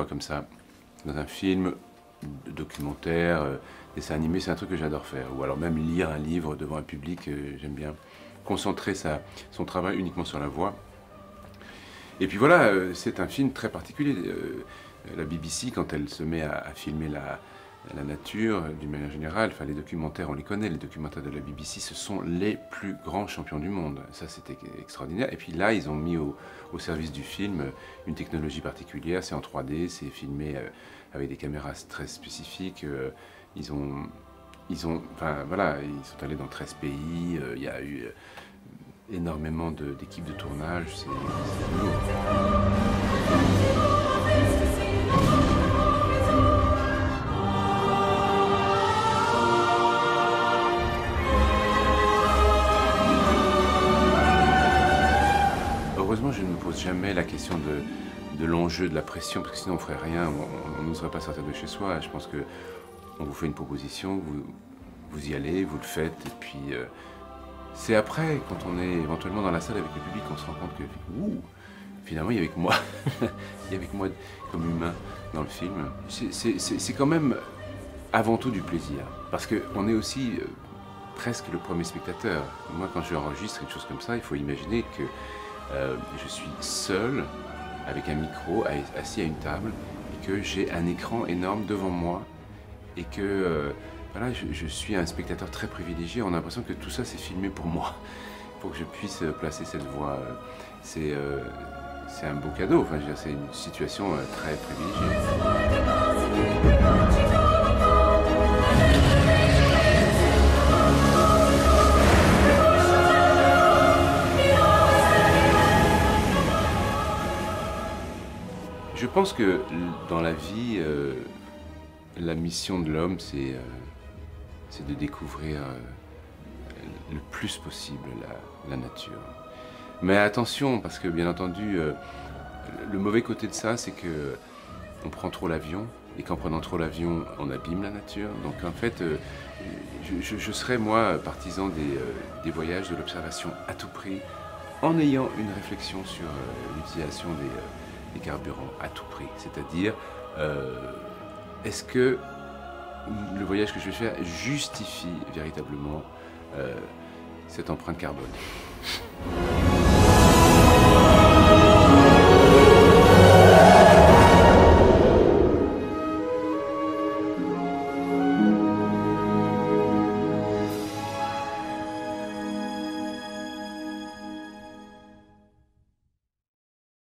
voix comme ça, dans un film, documentaire, dessin animé, c'est un truc que j'adore faire. Ou alors même lire un livre devant un public, j'aime bien concentrer son travail uniquement sur la voix. Et puis voilà, c'est un film très particulier. La BBC, quand elle se met à filmer la nature, d'une manière générale, enfin les documentaires, on les connaît, les documentaires de la BBC, ce sont les plus grands champions du monde. Ça, c'était extraordinaire. Et puis là, ils ont mis au service du film une technologie particulière, c'est en 3D, c'est filmé avec des caméras très spécifiques. Enfin, voilà, ils sont allés dans 13 pays, il y a eu énormément d'équipes de tournage, c'est lourd. Heureusement, je ne me pose jamais la question de l'enjeu, de la pression, parce que sinon on ne ferait rien, on n'oserait pas sortir de chez soi. Je pense qu'on vous fait une proposition, vous y allez, vous le faites, et puis c'est après, quand on est éventuellement dans la salle avec le public, qu'on se rend compte que finalement il y a avec moi, il y a avec moi comme humain dans le film. C'est quand même avant tout du plaisir, parce qu'on est aussi presque le premier spectateur. Moi, quand je enregistre quelque chose comme ça, il faut imaginer que je suis seul, avec un micro, assis à une table, et que j'ai un écran énorme devant moi, et que voilà, je suis un spectateur très privilégié. On a l'impression que tout ça, c'est filmé pour moi, pour que je puisse placer cette voix. C'est un beau cadeau, enfin, c'est une situation très privilégiée. Je pense que dans la vie, la mission de l'homme, c'est de découvrir le plus possible la nature. Mais attention, parce que bien entendu, le mauvais côté de ça, c'est que on prend trop l'avion, et qu'en prenant trop l'avion, on abîme la nature. Donc en fait, je serais moi partisan des voyages, de l'observation à tout prix, en ayant une réflexion sur l'utilisation des carburants à tout prix. C'est-à-dire, est-ce que le voyage que je vais faire justifie véritablement cette empreinte carbone?